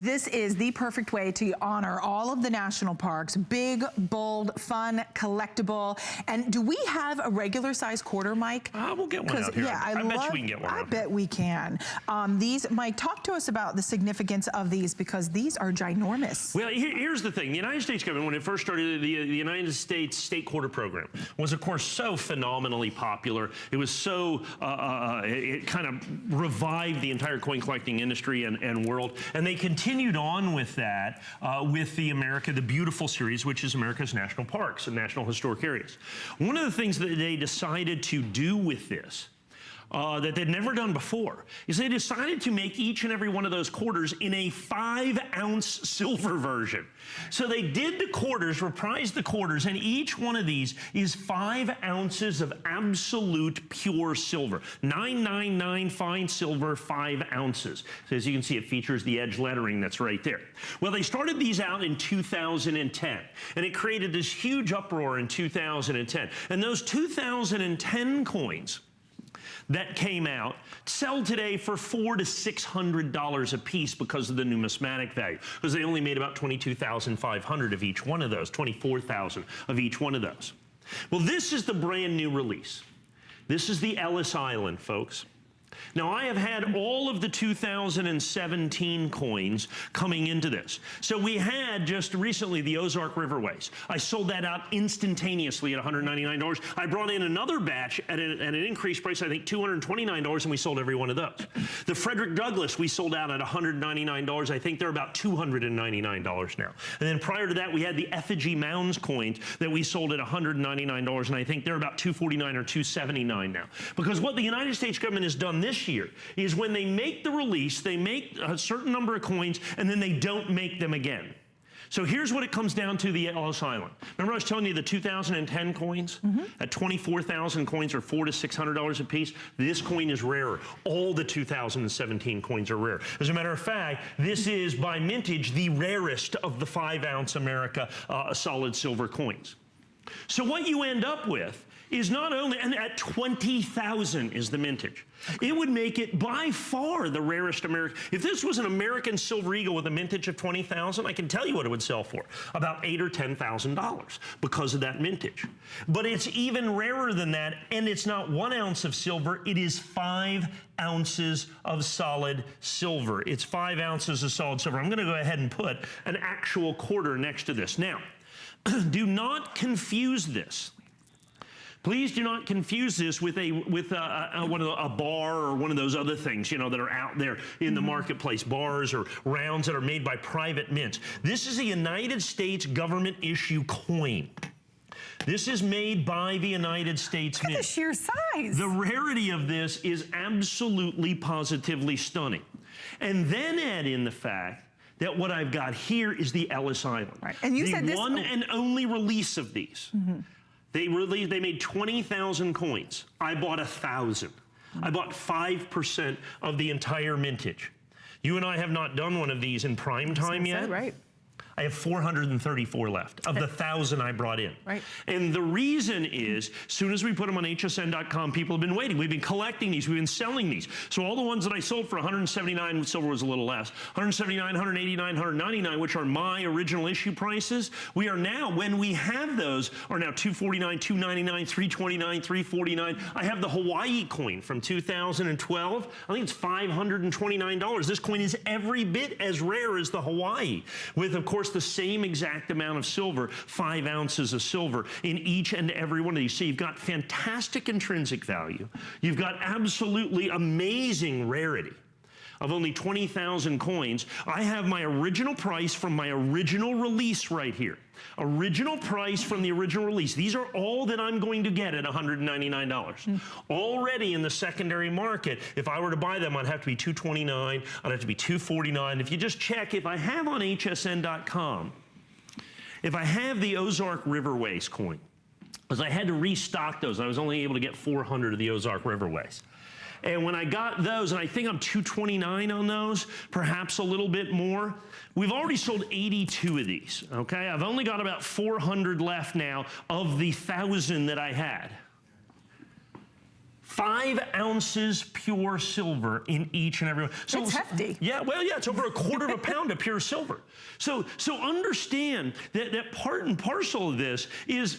This is the perfect way to honor all of the national parks. Big, bold, fun, collectible. And do we have a regular size quarter, Mike? We'll get one out here. Yeah, I bet you we can get one. I bet we can. These, Mike, talk to us about the significance of these because these are ginormous. Well, here's the thing. The United States government, when it first started, the United States State Quarter Program was, of course, so phenomenally popular. It was so, it kind of revived the entire coin collecting industry and world. And they continued on with that, with the Beautiful series, which is America's National Parks and National Historic Areas. One of the things that they decided to do with this that they'd never done before is they decided to make each and every one of those quarters in a 5-ounce silver version. So they did the quarters, reprised the quarters, and each one of these is 5 ounces of absolute pure silver. 999 fine silver, 5 ounces. So as you can see, it features the edge lettering that's right there. Well, they started these out in 2010, and it created this huge uproar in 2010. And those 2010 coins that came out sell today for $400 to $600 a piece because of the numismatic value, because they only made about 22,500 of each one of those, 24,000 of each one of those. Well, this is the brand new release. This is the Ellis Island, folks. Now, I have had all of the 2017 coins coming into this. So we had just recently the Ozark Riverways. I sold that out instantaneously at $199. I brought in another batch at an increased price, I think $229, and we sold every one of those. The Frederick Douglass, we sold out at $199. I think they're about $299 now. And then prior to that, we had the Effigy Mounds coins that we sold at $199, and I think they're about $249 or $279 now. Because what the United States government has done this year is when they make the release, they make a certain number of coins, and then they don't make them again. So here's what it comes down to, the Ellis Island. Remember I was telling you the 2010 coins? At 24,000 coins are $400 to $600 a piece. This coin is rarer. All the 2017 coins are rare. As a matter of fact, this is by mintage the rarest of the 5-ounce America solid silver coins. So what you end up with is not only, and at 20,000 is the mintage. It would make it by far the rarest American. If this was an American Silver Eagle with a mintage of 20,000, I can tell you what it would sell for, about $8,000 or $10,000 because of that mintage. But it's even rarer than that, and it's not 1 ounce of silver, it is 5 ounces of solid silver. It's 5 ounces of solid silver. I'm gonna go ahead and put an actual quarter next to this. Now, do not confuse this. Please do not confuse this with a bar or one of those other things, you know, that are out there in the marketplace, bars or rounds that are made by private mints. This is a United States government issue coin. This is made by the United States Mint. Look at the sheer size. The rarity of this is absolutely, positively stunning. And then add in the fact that what I've got here is the Ellis Island. Right. And you said this one and only release of these. They made 20,000 coins. I bought 1,000. I bought 5% of the entire mintage. You and I have not done one of these in prime time yet. Right. I have 434 left of the 1,000 I brought in. Right. And the reason is, as soon as we put them on HSN.com, people have been waiting. We've been collecting these. We've been selling these. So all the ones that I sold for $179, silver was a little less, $179, $189, $199, which are my original issue prices, we are now, when we have those, are now $249, $299, $329, $349. I have the Hawaii coin from 2012. I think it's $529. This coin is every bit as rare as the Hawaii, with, of course, the same exact amount of silver, 5 ounces of silver in each and every one of these. So you've got fantastic intrinsic value. You've got absolutely amazing rarity of only 20,000 coins. I have my original price from my original release right here. Original price from the original release. These are all that I'm going to get at $199. Already in the secondary market, if I were to buy them, I'd have to be $229, I'd have to be $249. If you just check, if I have on HSN.com, if I have the Ozark Riverways coin, because I had to restock those, I was only able to get 400 of the Ozark Riverways. And when I got those, and I think I'm $229 on those, perhaps a little bit more, we've already sold 82 of these, okay? I've only got about 400 left now of the 1,000 that I had. 5 ounces pure silver in each and every one. So it's hefty. Yeah, well, yeah, it's over 1/4 of a pound of pure silver. So understand that part and parcel of this is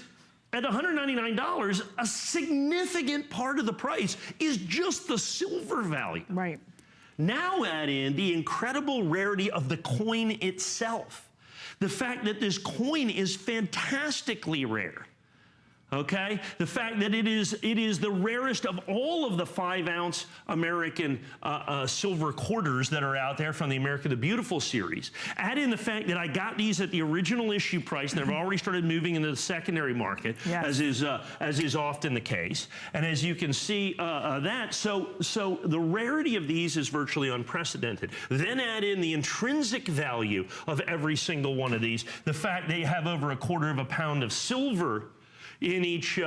at $199, a significant part of the price is just the silver value. Right. Now add in the incredible rarity of the coin itself. The fact that this coin is fantastically rare. Okay, the fact that it is the rarest of all of the 5-ounce American silver quarters that are out there from the America the Beautiful series. Add in the fact that I got these at the original issue price, and they've already started moving into the secondary market, yes, as is often the case. And as you can see, so the rarity of these is virtually unprecedented. Then add in the intrinsic value of every single one of these. The fact they have over 1/4 of a pound of silver in each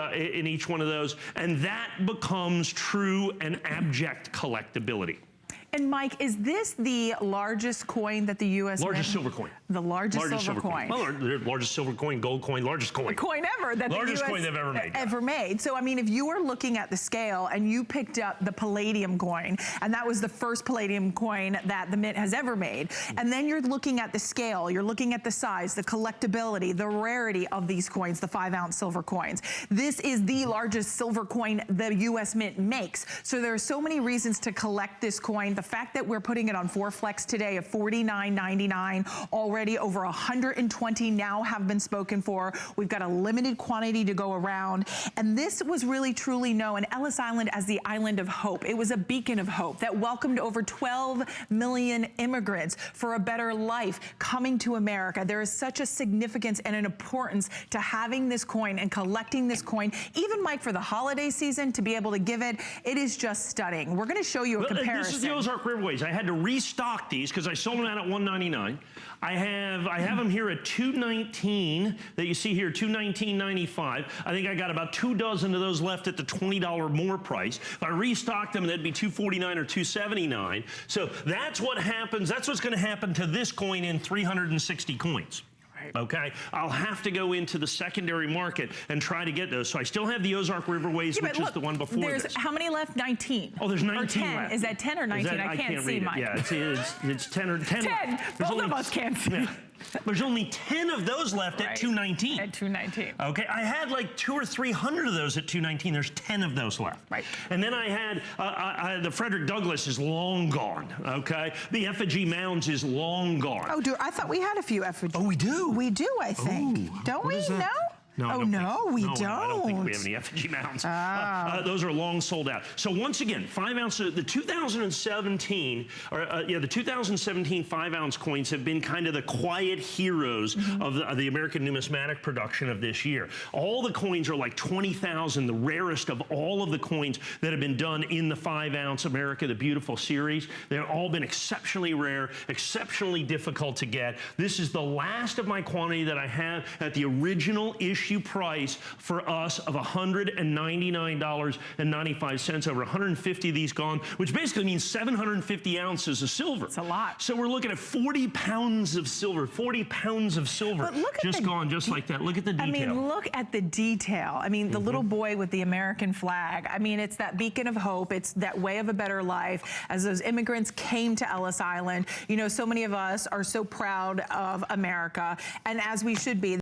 one of those, and that becomes true and abject collectibility. And Mike, is this the largest coin that the U.S. Largest silver coin. The largest silver coin. Well, largest silver coin, gold coin, largest coin. Coin ever that largest the U.S. coin they've ever made. Ever made. So, I mean, if you were looking at the scale and you picked up the palladium coin, and that was the first palladium coin that the Mint has ever made, and then you're looking at the scale, you're looking at the size, the collectability, the rarity of these coins, the 5-ounce silver coins. This is the largest silver coin the U.S. Mint makes. So there are so many reasons to collect this coin. The fact that we're putting it on 4Flex today at $49.99, already over 120 now have been spoken for. We've got a limited quantity to go around. And this was really truly known, Ellis Island, as the island of hope. It was a beacon of hope that welcomed over 12 million immigrants for a better life coming to America. There is such a significance and an importance to having this coin and collecting this coin, even Mike, for the holiday season, to be able to give it. It is just stunning. We're going to show you a comparison. This is the Ozark Riverways. I had to restock these because I sold them out at $199. I have them here at $219 that you see here, $219.95. I think I got about 2 dozen of those left at the $20 more price. If I restocked them, that'd be $249 or $279. So that's what happens. That's what's going to happen to this coin in 360 coins. Okay, I'll have to go into the secondary market and try to get those. So I still have the Ozark Riverways, which is the one before this. How many left? 19. Oh, there's 19 or 10. left. Is that 10 or 19? I can't see, Mike. Yeah, it's 10 or 10. 10. Both of us can't see. Yeah. There's only 10 of those left at $219. At $219. Okay, I had like 200 or 300 of those at $219. There's 10 of those left. Right. And then I had the Frederick Douglass is long gone. Okay, the effigy mounds is long gone. Oh, I thought we had a few effigies. Oh, we do. We do, I think. Ooh, don't we? No. No, oh, no, we don't. I don't think we have any effigy mounts. Those are long sold out. So once again, 5 ounce, the 2017, the 2017 5-ounce coins have been kind of the quiet heroes of the American numismatic production of this year. All the coins are like 20,000, the rarest of all of the coins that have been done in the 5-ounce America the Beautiful series. They've all been exceptionally rare, exceptionally difficult to get. This is the last of my quantity that I have at the original issue price for us of $199.95, over 150 of these gone, which basically means 750 ounces of silver. It's a lot. So we're looking at 40 pounds of silver, 40 pounds of silver just gone just like that. Look at the detail. I mean, look at the detail. I mean, the little boy with the American flag. I mean, it's that beacon of hope. It's that way of a better life. As those immigrants came to Ellis Island, you know, so many of us are so proud of America, and as we should be.